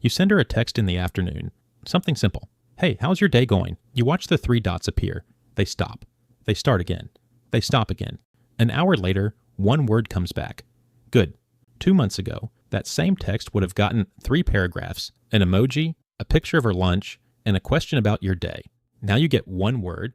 You send her a text in the afternoon. Something simple. Hey, how's your day going? You watch the 3 dots appear. They stop. They start again. They stop again. An hour later, 1 word comes back. Good. 2 months ago, that same text would have gotten 3 paragraphs, an emoji, a picture of her lunch, and a question about your day. Now you get 1 word.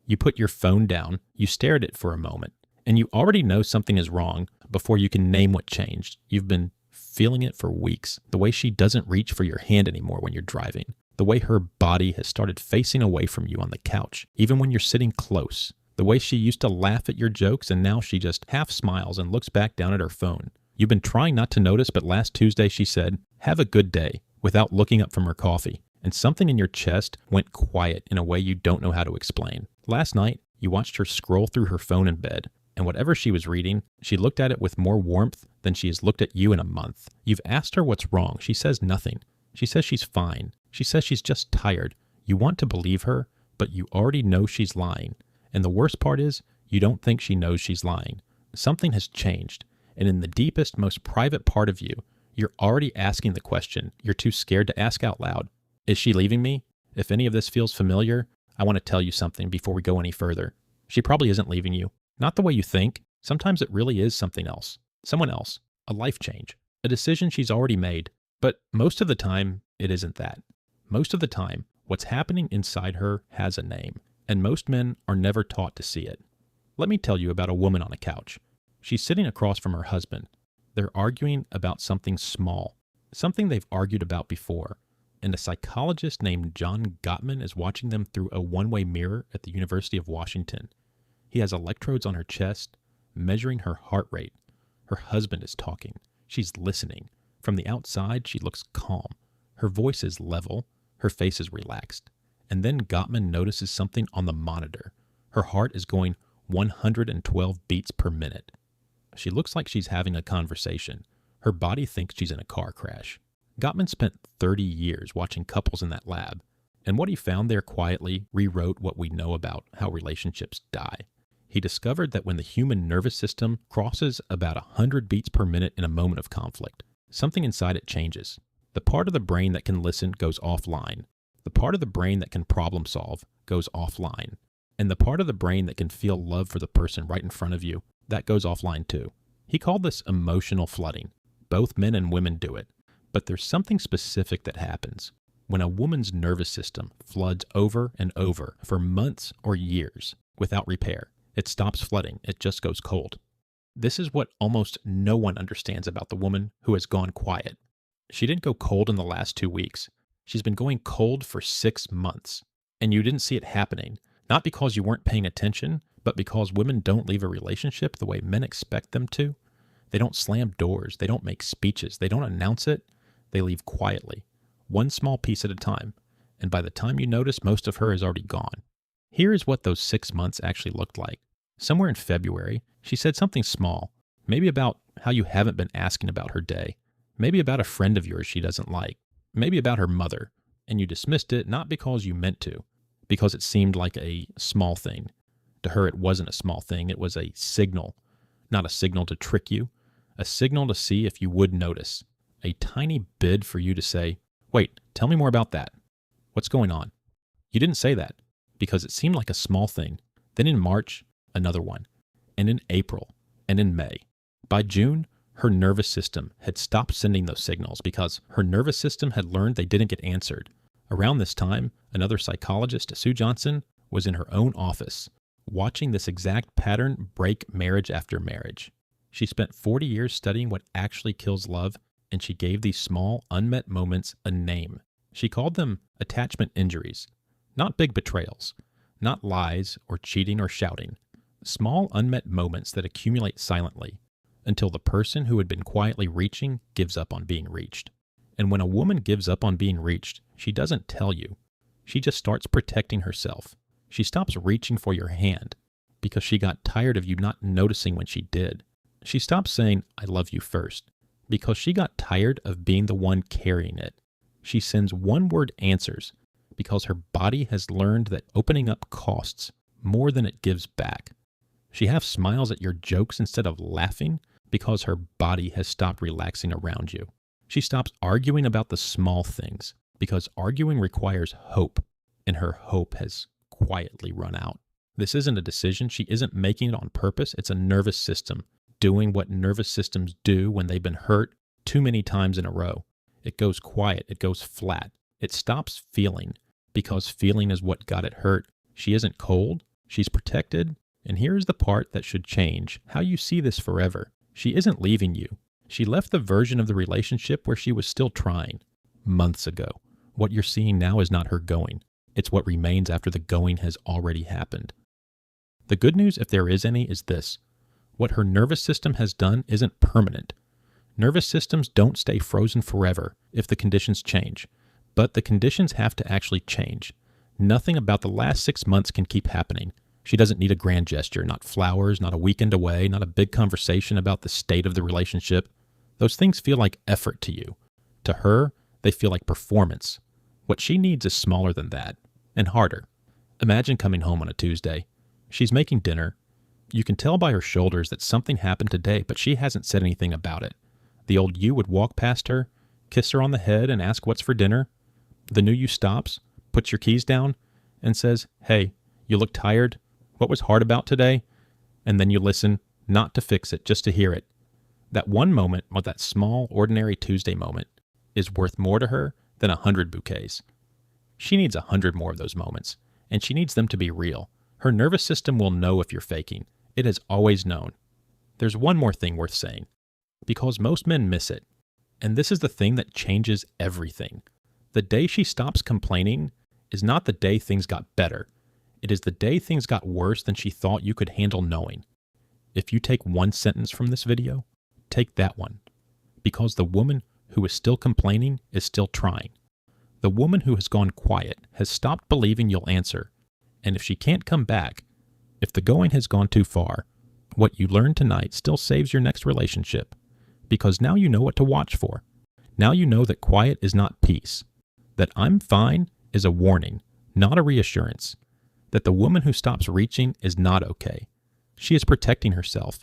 You put your phone down, you stare at it for a moment, and you already know something is wrong before you can name what changed. You've been feeling it for weeks. The way she doesn't reach for your hand anymore when you're driving. The way her body has started facing away from you on the couch, even when you're sitting close. The way she used to laugh at your jokes and now she just half smiles and looks back down at her phone. You've been trying not to notice, but last Tuesday she said, "Have a good day," without looking up from her coffee. And something in your chest went quiet in a way you don't know how to explain. Last night, you watched her scroll through her phone in bed, and whatever she was reading, she looked at it with more warmth than she has looked at you in a month. You've asked her what's wrong. She says nothing. She says she's fine. She says she's just tired. You want to believe her, but you already know she's lying. And the worst part is, you don't think she knows she's lying. Something has changed, and in the deepest, most private part of you, you're already asking the question you're too scared to ask out loud. Is she leaving me? If any of this feels familiar, I want to tell you something before we go any further. She probably isn't leaving you. Not the way you think. Sometimes it really is something else. Someone else. A life change. A decision she's already made. But most of the time, it isn't that. Most of the time, what's happening inside her has a name, and most men are never taught to see it. Let me tell you about a woman on a couch. She's sitting across from her husband. They're arguing about something small, something they've argued about before, and a psychologist named John Gottman is watching them through a one-way mirror at the University of Washington. He has electrodes on her chest, measuring her heart rate. Her husband is talking. She's listening. From the outside, she looks calm. Her voice is level. Her face is relaxed. And then Gottman notices something on the monitor. Her heart is going 112 beats per minute. She looks like she's having a conversation. Her body thinks she's in a car crash. Gottman spent 30 years watching couples in that lab, and what he found there quietly rewrote what we know about how relationships die. He discovered that when the human nervous system crosses about 100 beats per minute in a moment of conflict, something inside it changes. The part of the brain that can listen goes offline. The part of the brain that can problem solve goes offline. And the part of the brain that can feel love for the person right in front of you, that goes offline too. He called this emotional flooding. Both men and women do it. But there's something specific that happens when a woman's nervous system floods over and over for months or years without repair. It stops flooding. It just goes cold. This is what almost no one understands about the woman who has gone quiet. She didn't go cold in the last 2 weeks. She's been going cold for 6 months. And you didn't see it happening, not because you weren't paying attention, but because women don't leave a relationship the way men expect them to. They don't slam doors. They don't make speeches. They don't announce it. They leave quietly, one small piece at a time, and by the time you notice, most of her is already gone. Here is what those 6 months actually looked like. Somewhere in February, she said something small, maybe about how you haven't been asking about her day, maybe about a friend of yours she doesn't like, maybe about her mother, and you dismissed it not because you meant to, because it seemed like a small thing. To her, it wasn't a small thing. It was a signal, not a signal to trick you, a signal to see if you would notice. A tiny bid for you to say, wait, tell me more about that. What's going on? You didn't say that because it seemed like a small thing. Then in March, another one. And in April, and in May. By June, her nervous system had stopped sending those signals because her nervous system had learned they didn't get answered. Around this time, another psychologist, Sue Johnson, was in her own office, watching this exact pattern break marriage after marriage. She spent 40 years studying what actually kills love, and she gave these small, unmet moments a name. She called them attachment injuries. Not big betrayals, not lies or cheating or shouting. Small, unmet moments that accumulate silently until the person who had been quietly reaching gives up on being reached. And when a woman gives up on being reached, she doesn't tell you. She just starts protecting herself. She stops reaching for your hand because she got tired of you not noticing when she did. She stops saying, "I love you" first, because she got tired of being the one carrying it. She sends one-word answers because her body has learned that opening up costs more than it gives back. She half smiles at your jokes instead of laughing because her body has stopped relaxing around you. She stops arguing about the small things because arguing requires hope, and her hope has quietly run out. This isn't a decision. She isn't making it on purpose. It's a nervous system doing what nervous systems do when they've been hurt too many times in a row. It goes quiet. It goes flat. It stops feeling because feeling is what got it hurt. She isn't cold. She's protected. And here's the part that should change how you see this forever. She isn't leaving you. She left the version of the relationship where she was still trying months ago. What you're seeing now is not her going. It's what remains after the going has already happened. The good news, if there is any, is this. What her nervous system has done isn't permanent. Nervous systems don't stay frozen forever if the conditions change, but the conditions have to actually change. Nothing about the last 6 months can keep happening. She doesn't need a grand gesture, not flowers, not a weekend away, not a big conversation about the state of the relationship. Those things feel like effort to you. To her, they feel like performance. What she needs is smaller than that, and harder. Imagine coming home on a Tuesday. She's making dinner. You can tell by her shoulders that something happened today, but she hasn't said anything about it. The old you would walk past her, kiss her on the head and ask what's for dinner. The new you stops, puts your keys down, and says, "Hey, you look tired. What was hard about today?" And then you listen, not to fix it, just to hear it. That one moment, or that small, ordinary Tuesday moment, is worth more to her than 100 bouquets. She needs 100 more of those moments, and she needs them to be real. Her nervous system will know if you're faking. It has always known. There's one more thing worth saying, because most men miss it, and this is the thing that changes everything. The day she stops complaining is not the day things got better. It is the day things got worse than she thought you could handle knowing. If you take one sentence from this video, take that one. Because the woman who is still complaining is still trying. The woman who has gone quiet has stopped believing you'll answer. And if she can't come back, if the going has gone too far, what you learned tonight still saves your next relationship. Because now you know what to watch for. Now you know that quiet is not peace. That I'm fine is a warning, not a reassurance. That the woman who stops reaching is not okay. She is protecting herself,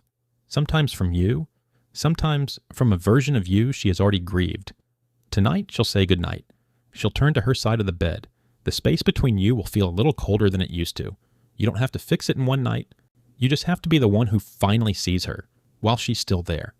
sometimes from you, sometimes from a version of you she has already grieved. Tonight, she'll say goodnight. She'll turn to her side of the bed. The space between you will feel a little colder than it used to. You don't have to fix it in one night. You just have to be the one who finally sees her while she's still there.